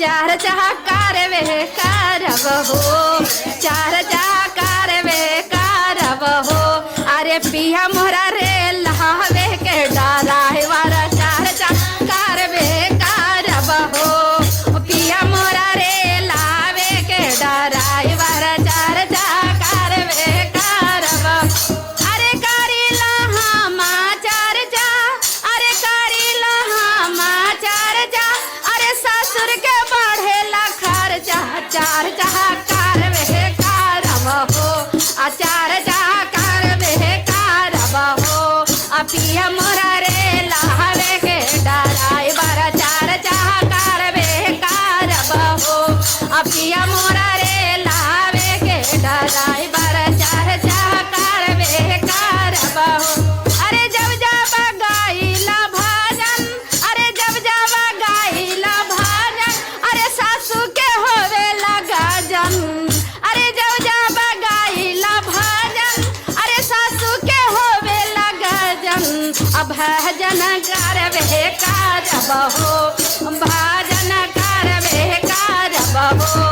चार चाकार वे कारब हो, चार चाकार वे कारब हो। अरे पिया मोरा रे लहावे के डराइवर चार चाकार वे कारब हो। पिया मोरा रे लावे के डराइवर चार चाकार वे कारब। अरे करीला हमा चार चा, अरे करीला हमा चार चा। अरे ससुर के बढ़ेला खर्चा, चार चाकार वे कारब हो, चार चाकार वे कारब हो। पिया मोरा रे लावे के डराइवर चार चाकार वे कारब हो। पिया मोरा रे लावे के डराइवर चार चाकार वे कारब हो। अरे जब जब गाइला भजन, अरे जब जब गाइला भजन। अरे सासू के होवे लगा जन, अरे जब जब गाइला भजन। अरे सासू के होवे लगा जन। भजन करवे कारब हो, भजन करवे कारब हो।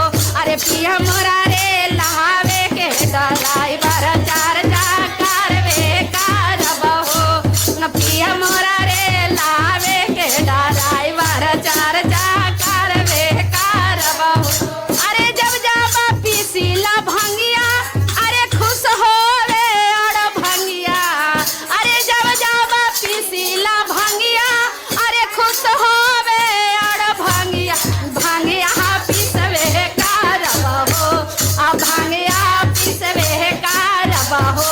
अरे पिया मोरा रे लावे के डराइवर चार चाकार वे कारब हो। पिया मोरा रे लावे के डराइवर चार चाकार वे कारब हो। अरे जब जब पीसीला भंगिया, अरे खुश होवे और भंगिया। अरे जब जब पीसीला भंगिया, अरे खुश होवे और भंगिया। भंगिया पीसवे कारब हो, भंगिया पीसवे कारब हो।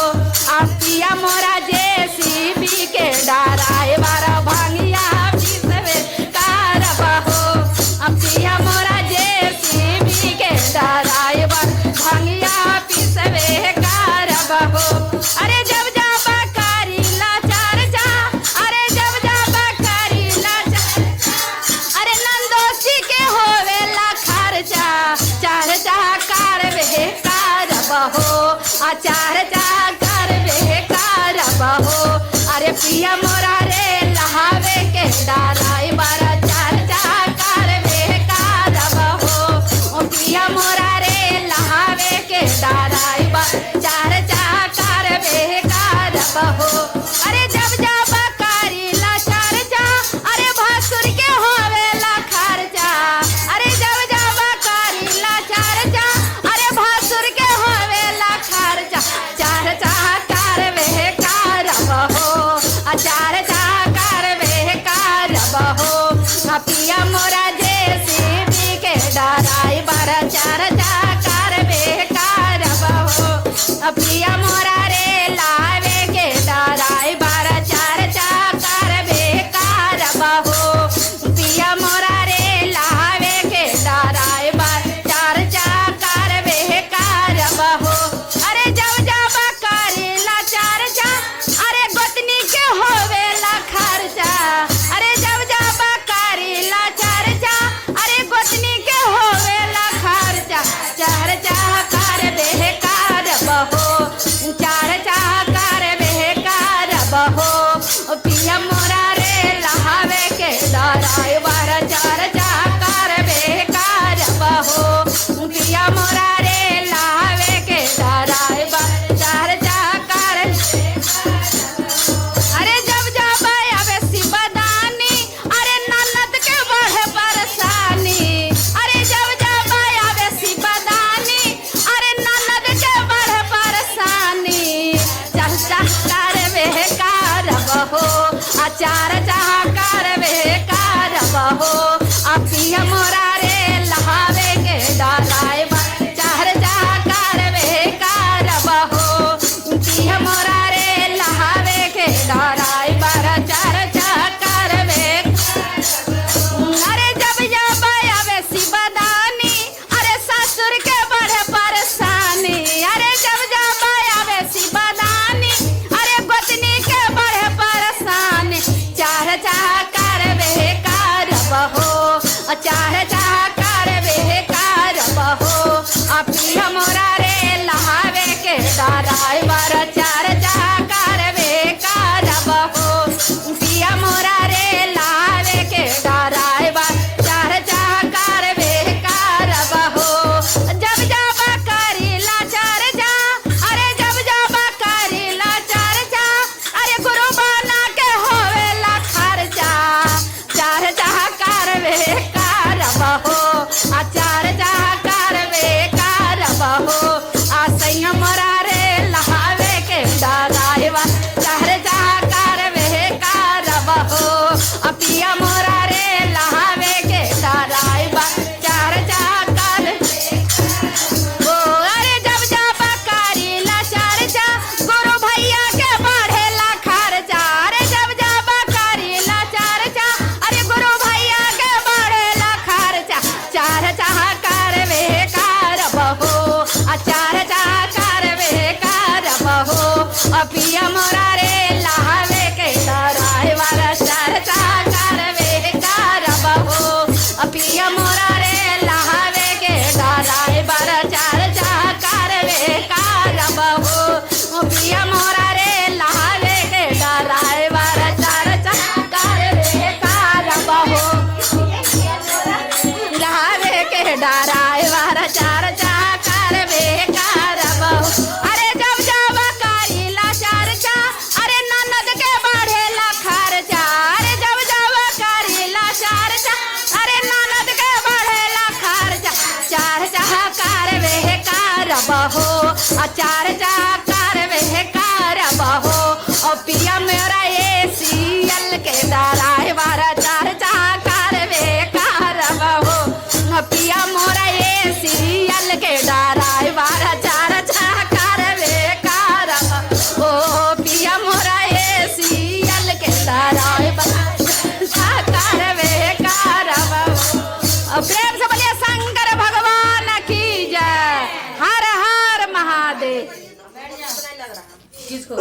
पिया मोरा जेसीबी के डराइवर भंगिया पीसवे कारब हो। पिया मोरा जेसीबी के डराइवर भंगिया पीसवे कारब हो। अरे जब जब करीला चर्चा, अरे जब जब करीला चर्चा। अरे नंदोसी के होवेला खर्चा, चार चाकार वे कारब हो, चार चाकार वे कारब हो। अरे पिया मोरा रे लहावे के डराइवर चार चाकार वे कारब हो। पिया मोरा रे लहावे के डराइवर चार चाकार वे कारब हो। अरे जब जब करीला चर्चा, अरे भसुर के होवेला खर्चा। अरे जब जब करीला चर्चा, अरे भसुर के होवेला खर्चा। चार चाकार वे कारब हो, चार चाकार वे कारब हो। पिया मोरा जेसीबी के डराइवर चार चाकार वे कारब हो। पिया मोरा रे लावे के डराइवर चार चाकार वे कारब हो। पिया मोरा रे लावे के डराइवर चार चाकार वे कारब हो। अरे जब जब करीला चर्चा, अरे गोतनी के होवेला खर्चा। अरे जब जब करीला चर्चा, अरे गोतनी के होवेला खर्चा। चार चाकार वे कारब हो, चार चाकार वे कारब हो। पिया मोरा रे लहावे के डराइवर चार चाकार वे कारब हो। पिया मोरा रे लहावे के डराइवर चार चाकार। अरे जब जब आवे शिवदानी, अरे ननद के बढ़े परेशानी। अरे जब जब आवे शिवदानी, अरे ननद के बढ़े परेशानी। चार चाकार वे कारब हो, चार चाकार वे कारब हो। पिया मोरा रे लहावे के डराइवर चार चाकार वे कारब हो। पिया मोरा रे लहावे के डराइवर चार चाकार वे। अरे जब जब आवे शिवदानी, अरे ससुर के बढ़े परेशानी। अरे जब जब आवे शिवदानी, अरे गोतनी के बढ़े परेशानी। चार चाकार वे कारब हो, चार चाकार वे कारब हो। पिया मोरा रे लहावे के डराइवर चार चाकार वे कारब हो। पिया मोरा रे लहावे के डराइवर चार चाकार वे मोरा रे लहावे के डराइवर चर्चा करवे करब हो पिया मोरा रे लहावे के डराइवर चर्चा करवे करब हो पिया मोरा रे लहावे के डराइवर चर्चा करवे करब हो लहावे के डराइवर चर्चा करवे करब हो अरे जब जब करीला चर्चा अरे ननद के बढ़ेला खर्चा अरे जब जब करीला चर्चा अरे ननद के बढ़ेला खर्चा चर्चा करवे करब हो चर्चा करवे करब हो पिया मेरा ये सीएल के डराइवर चर्चा करवे करब हो पिया मोरा ये सीएल के डराइवर चर्चा करवे करब हो पिया मोरा ये सीएल के डराइवर चर्चा करवे करब हो प्रेम से बोलिए शंकर भगवान की जय हर हर महादेव किसको